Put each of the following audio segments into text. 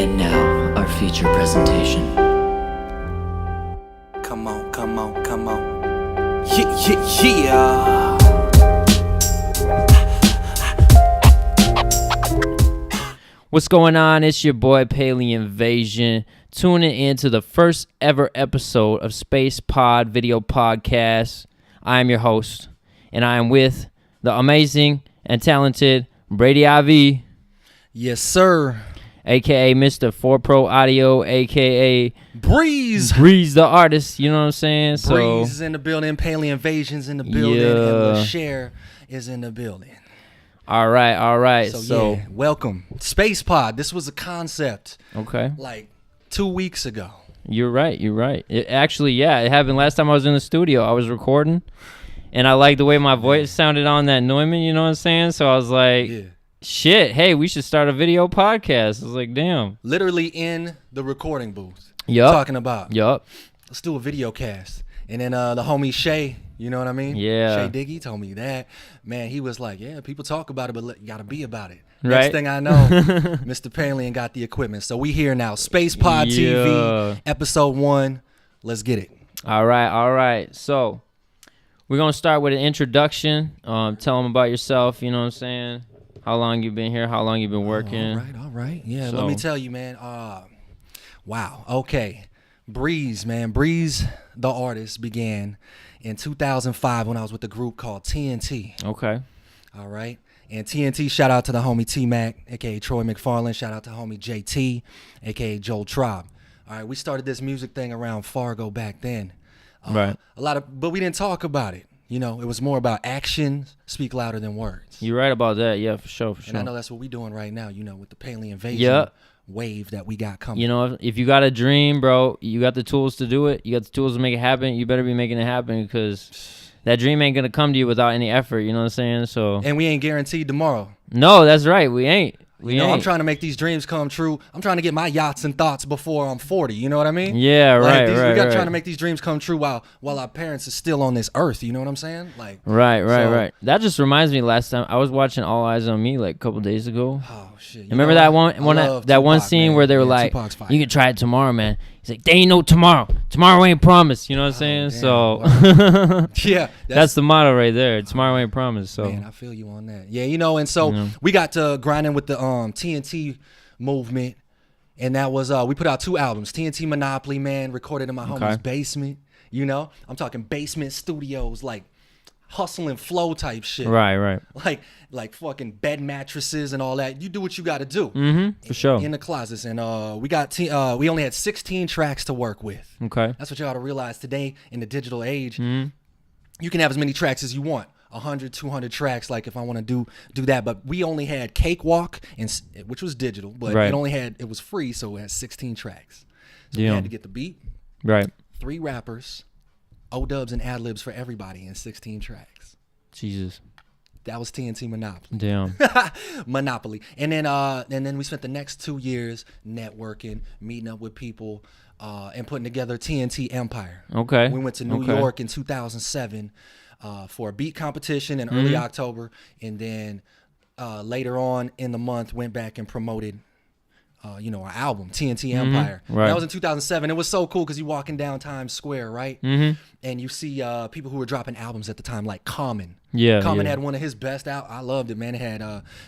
And now, our feature presentation. Come on, come on, come on. Yeah. What's going on? It's your boy Palien Vasion, tuning into the first ever episode of SpacePod Video Podcast. I am your host, and I am with the amazing and talented Brady IV, Yes, sir. aka Mr. 4 Pro Audio, aka Breez. Breez the artist. You know what I'm saying? Breez is in the building. Palien Vasion's in the building. Yeah. And LaShare is in the building. All right. So yeah, welcome. SpacePod. This was a concept Okay. like 2 weeks ago. You're right. It actually, it happened last time I was in the studio. I was recording, and I liked the way my voice sounded on that Neumann, you know what I'm saying? So I was like, shit, hey, we should start a video podcast. I was like, damn. Literally in the recording booth. Yup. Talking about, Yup. let's do a video cast. And then the homie Shay, you know what I mean? Yeah. Shay Diggy told me that. Man, he was like, yeah, people talk about it, but you got to be about it. Right. Next thing I know, Mr. Palien got the equipment. So we here now. SpacePodTV, episode 1. Let's get it. All right. So we're going to start with an introduction. Tell them about yourself, you know what I'm saying? How long you been here? How long you been working? All right. Yeah, So- let me tell you, man. Wow. Okay. Breez, man. Breez, the artist, began in 2005 when I was with a group called TNT. Okay. All right. And TNT, shout out to the homie T-Mac, a.k.a. Troy McFarlane. Shout out to homie JT, a.k.a. Joel Traub. All right. We started this music thing around Fargo back then. Right. But we didn't talk about it. You know, it was more about actions speak louder than words. You're right about that. Yeah, for sure. And I know that's what we're doing right now, you know, with the Palien Vasion Yeah. wave that we got coming. You know, if you got a dream, bro, you got the tools to do it. You got the tools to make it happen. You better be making it happen because that dream ain't going to come to you without any effort. You know what I'm saying? So And we ain't guaranteed tomorrow. no, that's right. We ain't. You know, I'm trying to make these dreams come true. I'm trying to get my yachts and thoughts before I'm 40. You know what I mean? Yeah, right. We got trying to make these dreams come true while our parents are still on this earth. You know what I'm saying? Like, Right. That just reminds me. Last time I was watching All Eyes on Me like a couple days ago. oh shit! You Remember know, that one I love scene Tupac, where they were man. like, Tupac's fire. "You can try it tomorrow, man." He's like, "There ain't no tomorrow. Tomorrow ain't promised." You know what I'm saying? damn, So yeah, that's the motto right there. Tomorrow ain't promised. So man, I feel you on that. Yeah, you know, and so we got to grinding with the TNT movement, and that was we put out 2 albums. TNT Monopoly, man, recorded in my homie's basement. You know, I'm talking basement studios, like hustle and flow type shit. right. Like fucking bed mattresses and all that. You do what you got to do. For sure. In the closets, and we only had 16 tracks to work with. Okay. That's what you ought to realize today in the digital age. You can have as many tracks as you want. 100, 200 tracks, like if I want to do that. But we only had Cakewalk, which was digital, but Right. it was free, so it had 16 tracks. So we Damn. had to get the beat, Right. 3 rappers, O-dubs and ad-libs for everybody in 16 tracks. Jesus. That was TNT Monopoly. Damn. Monopoly. And then we spent the next 2 years networking, meeting up with people, and putting together TNT Empire. Okay. We went to New York in 2007 for a beat competition in early October, and then later on in the month went back and promoted our album TNT Empire. Right. That was in 2007. It was so cool because you walking down Times Square, right? And you see people who were dropping albums at the time, like Common. Yeah. Common yeah. had one of his best out. I loved it, man. It had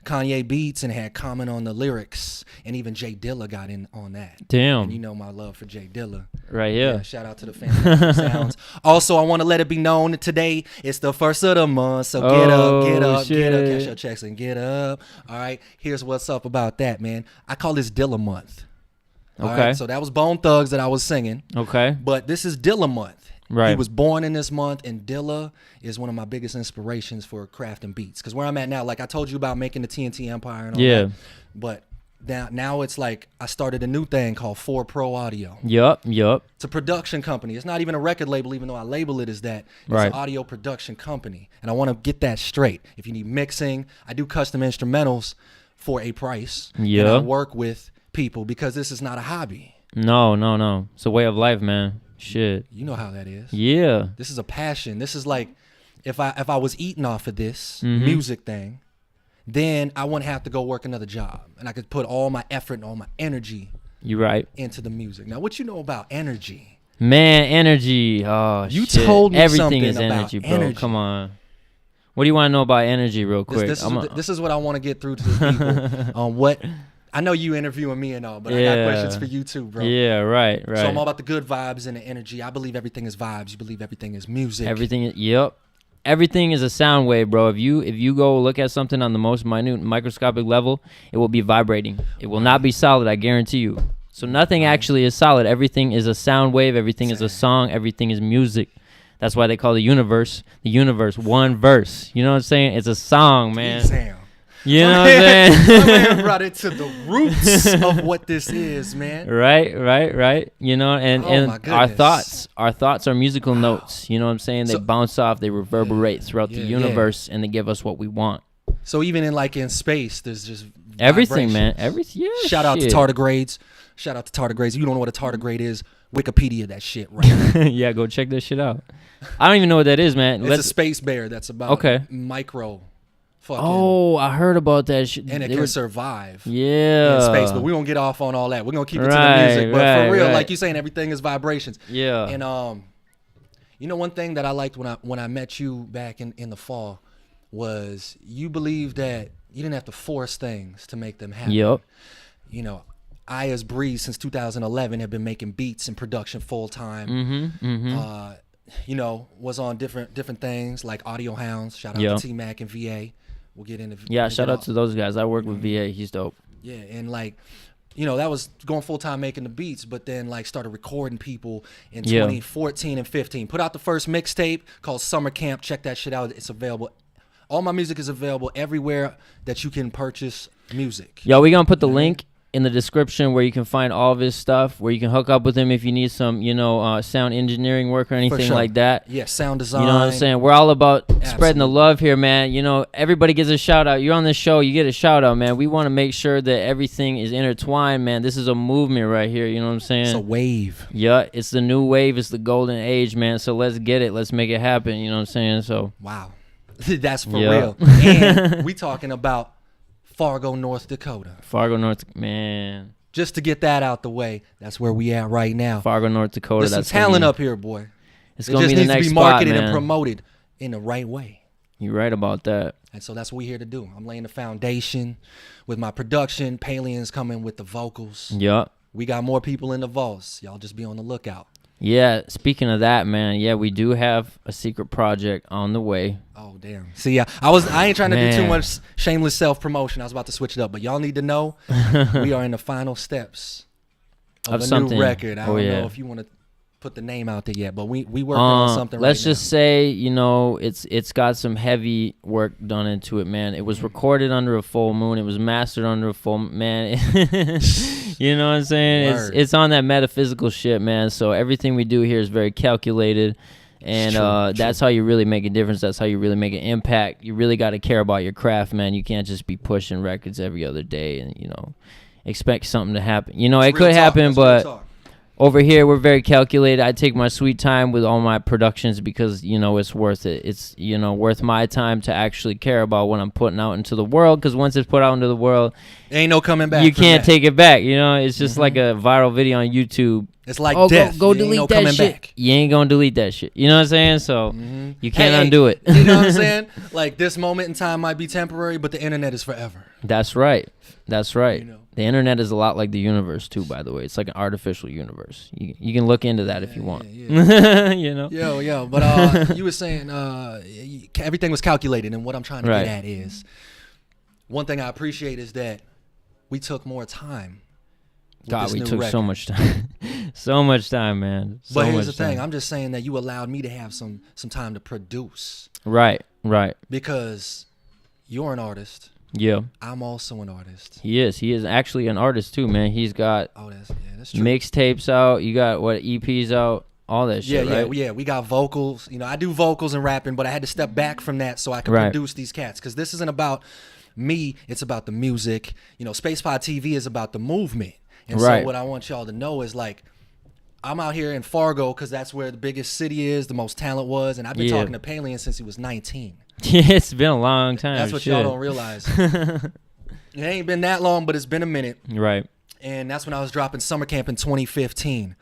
Kanye beats and it had Common on the lyrics, and even Jay Dilla got in on that. Damn. And you know my love for Jay Dilla. Right. Yeah. Shout out to the family sounds. Also, I want to let it be known that today it's the first of the month, so get up, cash your checks and get up. All right, here's what's up about that, man. I call this Dilla month. All Okay. right? So that was Bone Thugs that I was singing, Okay. but this is Dilla month. Right. He was born in this month, and Dilla is one of my biggest inspirations for crafting beats. Because where I'm at now, like I told you about making the TNT Empire and all that, but now it's like I started a new thing called 4 Pro Audio. Yup. It's a production company. It's not even a record label, even though I label it as that. It's Right. an audio production company. And I want to get that straight. If you need mixing, I do custom instrumentals for a price. Yeah. And I work with people because this is not a hobby. No. It's a way of life, man. Shit. You know how that is. Yeah. This is a passion. This is like if I was eating off of this music thing, then I wouldn't have to go work another job, and I could put all my effort and all my energy You're right. into the music. Now, what you know about energy? Man, energy. Oh, You shit. told me Everything something is about energy, bro. energy. Come on. What do you want to know about energy real quick? This is what I want to get through to the people on what I know you interviewing me and all, but I got questions for you too, bro. Yeah, right. So I'm all about the good vibes and the energy. I believe everything is vibes. You believe everything is music. Yep. Everything is a sound wave, bro. If you go look at something on the most minute microscopic level, it will be vibrating. It will not be solid, I guarantee you. So nothing actually is solid. Everything is a sound wave. Everything is a song. Everything is music. That's why they call the universe one verse. You know what I'm saying? It's a song, man. Damn. You know what I'm saying? My man brought it to the roots of what this is, man. Right. You know, and our thoughts are musical notes. You know what I'm saying? They bounce off, they reverberate throughout the universe, and they give us what we want. So even in space, there's just everything, man. Everything. Yeah. Shout out to tardigrades. You don't know what a tardigrade is? Wikipedia that shit, right? Yeah, go check this shit out. I don't even know what that is, man. It's a space bear that's about micro. Oh, I heard about that shit. And it can survive in space, but we won't get off on all that. We're going to keep it to the music. But for real, like you saying, everything is vibrations. Yeah. And, one thing that I liked when I met you back in the fall was you believed that you didn't have to force things to make them happen. Yep. I, as Breez, since 2011, have been making beats and production full time. Was on different things like Audio Hounds. Shout out to T-Mac and VA. We'll get into shout out to those guys. I work with VA. He's dope. Yeah, and that was going full time making the beats, but then started recording people in 2014 and 15. Put out the first mixtape called Summer Camp. Check that shit out. It's available. All my music is available everywhere that you can purchase music. Yo, we gonna put the link in the description where you can find all of his stuff, where you can hook up with him if you need some, sound engineering work or anything like that. Yeah, sound design. You know what I'm saying? We're all about spreading the love here, man. Everybody gets a shout out. You're on this show, you get a shout out, man. We want to make sure that everything is intertwined, man. This is a movement right here. You know what I'm saying? It's a wave. Yeah, it's the new wave. It's the golden age, man. So let's get it. Let's make it happen. You know what I'm saying? So wow, that's for real. And we talking about Fargo, North Dakota. Man. Just to get that out the way, that's where we at right now. Fargo, North Dakota. There's some talent up here, boy. It's going to be the next spot, man. It just needs to be marketed and promoted in the right way. You're right about that. And so that's what we're here to do. I'm laying the foundation with my production. Palien's coming with the vocals. Yup. We got more people in the vaults. Y'all just be on the lookout. Yeah, speaking of that, man, we do have a secret project on the way. Oh, damn. See, I ain't trying to do too much shameless self-promotion. I was about to switch it up, but y'all need to know we are in the final steps of a new record. I don't know if you want to put the name out there yet, but we working on something right now. Let's just say, it's got some heavy work done into it, man. It was recorded under a full moon. It was mastered under a full man. You know what I'm saying? It's on that metaphysical shit, man. So everything we do here is very calculated. And that's how you really make a difference. That's how you really make an impact. You really got to care about your craft, man. You can't just be pushing records every other day and, expect something to happen. It could happen, but over here, we're very calculated. I take my sweet time with all my productions because, it's worth it. It's, worth my time to actually care about what I'm putting out into the world, because once it's put out into the world, ain't no coming back. You can't take it back. It's just like a viral video on YouTube. It's like death. Go delete that shit. Back. You ain't going to delete that shit. You know what I'm saying? So you can't undo it. You know what I'm saying? Like, this moment in time might be temporary, but the internet is forever. That's right. The internet is a lot like the universe too, by the way. It's like an artificial universe. You can look into that if you want. Yo, but you were saying everything was calculated, and what I'm trying to get at is one thing I appreciate is that we took more time. God, we took so much time. So much time, man. But here's the thing. I'm just saying that you allowed me to have some time to produce. Right. Because you're an artist. Yeah. I'm also an artist. He is actually an artist too, man. He's got that's true. Mixtapes out. You got EPs out, all that shit, right? Yeah. We got vocals. I do vocals and rapping, but I had to step back from that so I could produce these cats, because this isn't about me. It's about the music. SpacePodTV is about the movement. And so what I want y'all to know is, like, I'm out here in Fargo because that's where the biggest city is, the most talent was, and I've been talking to Palien since he was 19. Yeah, it's been a long time. That's what y'all don't realize. It ain't been that long, but it's been a minute. Right. And that's when I was dropping Summer Camp in 2015.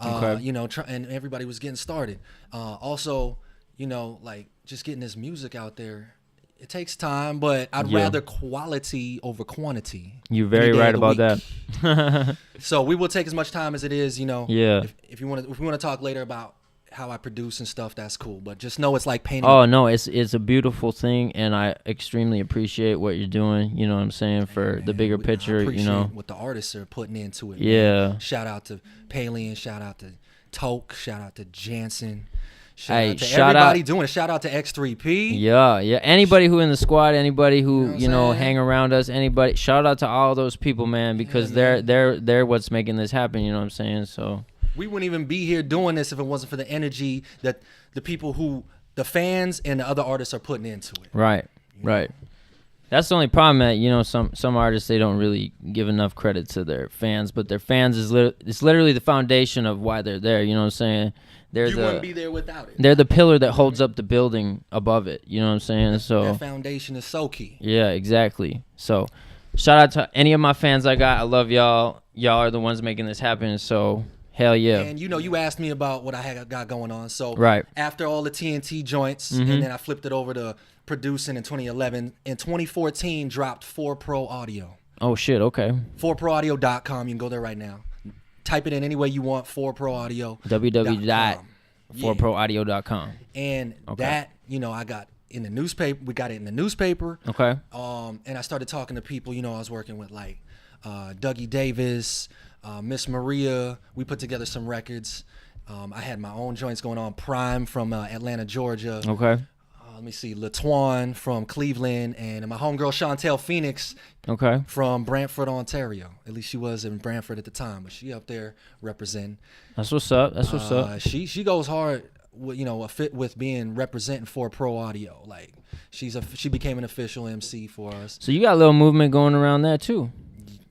Okay. You know, and everybody was getting started. Also, you know, like just getting this music out there, it takes time, but I'd rather quality over quantity. You're very right about that. So we will take as much time as it is, you know. Yeah. If we want to talk later about how I produce and stuff, that's cool. But just know it's like painting. Oh no, it's a beautiful thing, and I extremely appreciate what you're doing. You know what I'm saying, for the bigger picture. I appreciate you know what the artists are putting into it. Yeah. Man. Shout out to Palien. Shout out to Toke. Shout out to Jansen. Shout out to everybody doing it. Shout out to X3P. Yeah. Anybody who in the squad, anybody who hang around us, anybody. Shout out to all those people, man, because they're what's making this happen. You know what I'm saying? So. We wouldn't even be here doing this if it wasn't for the energy that the people the fans and the other artists are putting into it. Right, right. That's the only problem that, you know, some artists, they don't really give enough credit to their fans, but their fans it's literally the foundation of why they're there, you know what I'm saying? You wouldn't be there without it. They're the pillar that holds up the building above it, you know what I'm saying? So that foundation is so key. Yeah, exactly. So shout out to any of my fans I got. I love y'all. Y'all are the ones making this happen, so... Hell yeah. And you know, you asked me about what I got going on. So after all the TNT joints, and then I flipped it over to producing in 2011. In 2014, dropped 4 Pro Audio. Oh shit, okay. 4proaudio.com. You can go there right now. Type it in any way you want, 4Pro Audio. www.4proaudio.com. And that, you know, I got in the newspaper. We got it in the newspaper. Okay. And I started talking to people, you know, I was working with like Dougie Davis, Miss Maria. We put together some records. I had my own joints going on. Prime from Atlanta, Georgia. Okay. Let me see. LaTwan from Cleveland, and my homegirl Chantel Phoenix. Okay. From Brantford, Ontario. At least she was in Brantford at the time, but she up there representing. That's what's up. That's what's up. She goes hard. You know, a fit with being representing for Pro Audio. Like she became an official MC for us. So you got a little movement going around there too.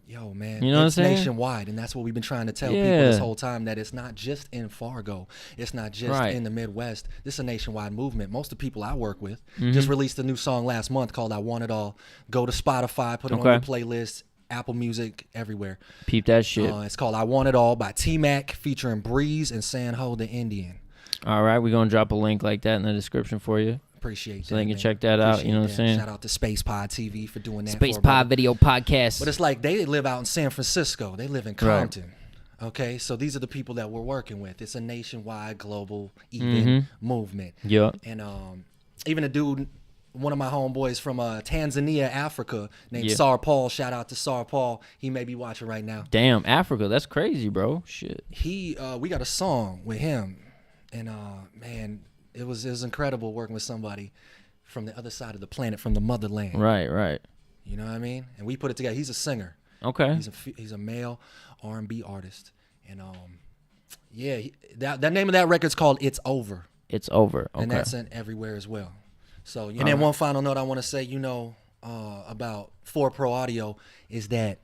Yo, man, you know it's nationwide, and that's what we've been trying to tell people this whole time, that it's not just in Fargo. It's not just in the Midwest. This is a nationwide movement. Most of the people I work with just released a new song last month called I Want It All. Go to Spotify, put it on your playlist, Apple Music, everywhere. Peep that shit. It's called I Want It All by T-Mac, featuring Breez and Sanho the Indian. All right, we're going to drop a link like that in the description for you. Appreciate that. So they can check that out, you know what I'm saying? Shout out to SpacePodTV for doing that. SpacePod Video Podcast. But it's like they live out in San Francisco. They live in Compton. Right. Okay, so these are the people that we're working with. It's a nationwide, global, even movement. Yeah. And even a dude, one of my homeboys from Tanzania, Africa, named Sar Paul. Shout out to Sar Paul. He may be watching right now. Damn, Africa. That's crazy, bro. Shit. We got a song with him. And, man... It was incredible working with somebody from the other side of the planet, from the motherland. Right. You know what I mean? And we put it together. He's a singer. Okay. He's a male R&B artist. And that name of that record's called It's Over. It's Over. Okay. And that's in everywhere as well. So, and then one final note I want to say, you know, about 4 Pro Audio is that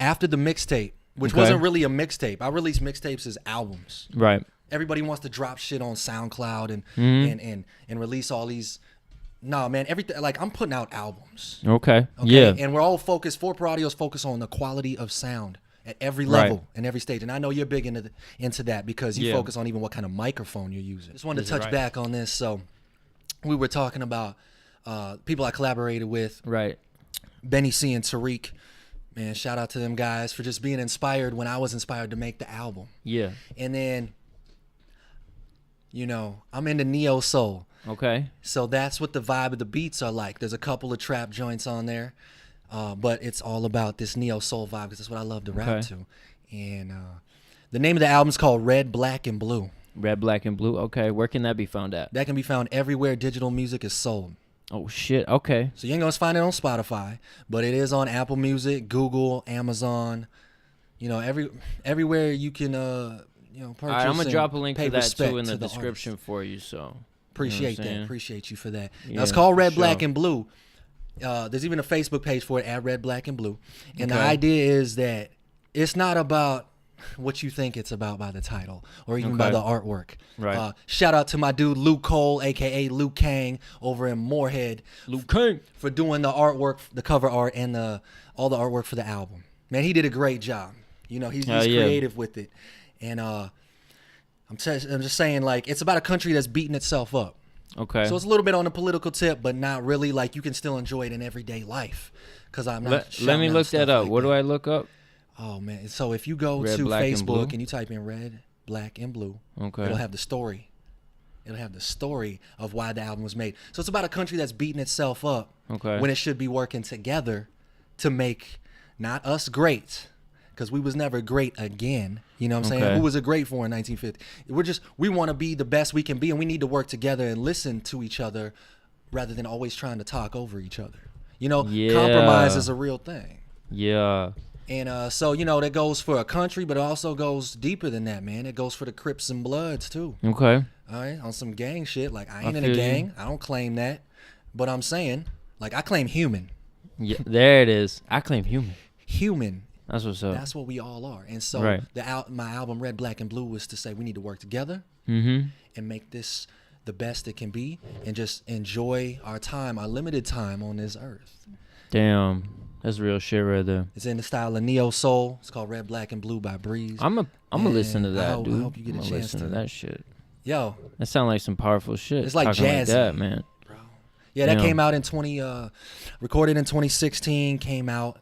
after the mixtape, which wasn't really a mixtape, I released mixtapes as albums. Right. Everybody wants to drop shit on SoundCloud and release all these. No, man, everything. Like, I'm putting out albums. Okay. Yeah. And we're all focused. 4 Pro Audio's focused on the quality of sound at every level and every stage. And I know you're big into that because you focus on even what kind of microphone you're using. Just wanted to touch back on this. So we were talking about people I collaborated with. Right. Benny C and Tariq. Man, shout out to them guys for just being inspired when I was inspired to make the album. Yeah. And then, you know, I'm into neo soul. Okay. So that's what the vibe of the beats are like. There's a couple of trap joints on there, but it's all about this neo soul vibe because that's what I love to rap to. And the name of the album is called Red, Black, and Blue. Red, Black, and Blue. Okay. Where can that be found at? That can be found everywhere digital music is sold. Oh, shit. Okay. So you ain't going to find it on Spotify, but it is on Apple Music, Google, Amazon, you know, everywhere you can, you know, purchase. All right, I'm going to drop a link to that, too, in the description artist. For you, so. Appreciate that. Appreciate you for that. Now, it's called Red, Black, and Blue. There's even a Facebook page for it, at Red, Black, and Blue. And the idea is that it's not about what you think it's about by the title or even by the artwork. Right. Shout out to my dude Luke Cole, aka Luke Kang, over in Moorhead. Luke Kang, for doing the artwork, the cover art, and all the artwork for the album. Man, he did a great job. You know, he's creative with it. And I'm just saying, like, it's about a country that's beating itself up. Okay. So it's a little bit on the political tip, but not really. Like, you can still enjoy it in everyday life. Because I'm not. Let me look that up. Like what do I look up? Oh man! So if you go Red, to black, Facebook and you type in red, black, and blue, okay, it'll have the story. It'll have the story of why the album was made. So it's about a country that's beating itself up when it should be working together to make not us great, because we was never great again. You know what I'm saying? Who was it great for in 1950? We want to be the best we can be, and we need to work together and listen to each other rather than always trying to talk over each other. You know, compromise is a real thing. Yeah. And so, you know, that goes for a country, but it also goes deeper than that, man. It goes for the Crips and Bloods, too. Okay. All right? On some gang shit. Like, I ain't in a gang. I don't claim that. But I'm saying, like, I claim human. Yeah, there it is. I claim human. Human. That's what's up. That's what we all are. And so my album, Red, Black, and Blue, was to say we need to work together and make this the best it can be and just enjoy our time, our limited time on this earth. Damn. That's real shit right there. It's in the style of neo soul. It's called Red, Black, and Blue by Breeze. I'm gonna listen to that, dude. I hope you get a chance listen to that shit. Yo, that sounds like some powerful shit. It's like jazzy, like that, man. Bro. Yeah, that came out in recorded in 2016. Came out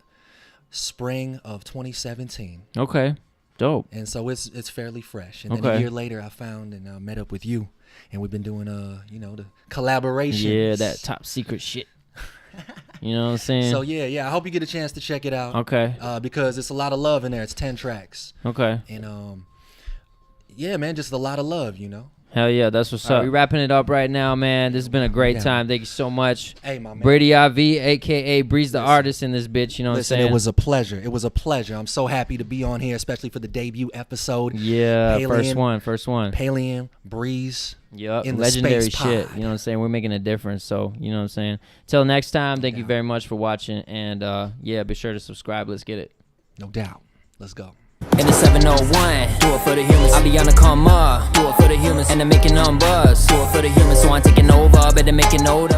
spring of 2017. Okay, dope. And so it's fairly fresh. And then a year later, I found and met up with you, and we've been doing the collaboration. Yeah, that top secret shit. You know what I'm saying? So yeah. I hope you get a chance to check it out. Okay. Because it's a lot of love in there. It's 10 tracks. Okay. And yeah, man, just a lot of love, you know. Hell yeah, that's what's up. We're wrapping it up right now, man. This has been a great time. Thank you so much. Hey, my man. Brady IV, aka Breez the artist in this bitch. You know what I'm saying? It was a pleasure. It was a pleasure. I'm so happy to be on here, especially for the debut episode. Yeah, Palien, first one. Palien, Breez. Yep, in legendary the shit. You know what I'm saying? We're making a difference. So, you know what I'm saying? Till next time, thank you very much for watching. And yeah, be sure to subscribe. Let's get it. No doubt. Let's go. In the 701, do it for the humans. I be on the come up, do it for the humans. And I'm making them buzz, do it for the humans. So I'm taking over, better make it know that.